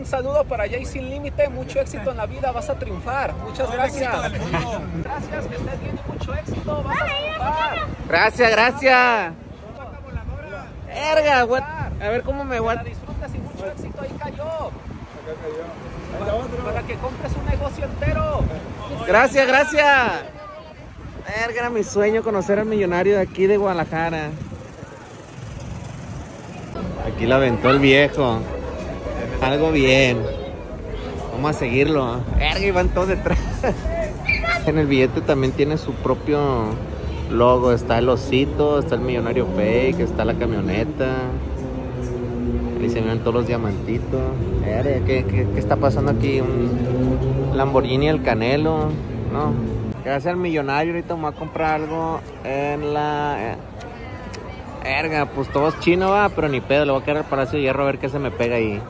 saludo para Jay Sin Límite, mucho éxito en la vida, vas a triunfar. Muchas gracias. Gracias, que estés bien y mucho éxito, vas a triunfar. Gracias, gracias. Verga, a ver cómo me Que la aguanta. disfrutes y mucho éxito, ahí cayó. Para que compres un negocio entero. Gracias, gracias. Verga, era mi sueño conocer al millonario de aquí de Guadalajara. Aquí la aventó el viejo. Algo bien. Vamos a seguirlo. Verga, y van todos detrás. En el billete también tiene su propio logo. Está el osito, está el millonario fake, está la camioneta. Ahí se ven todos los diamantitos. Verga, ¿qué está pasando aquí? Un Lamborghini El Canelo. No. Gracias al millonario. Ahorita me voy a comprar algo en la... Verga, pues todo es chino, va, pero ni pedo. Le voy a quedar al Palacio de Hierro a ver qué se me pega ahí.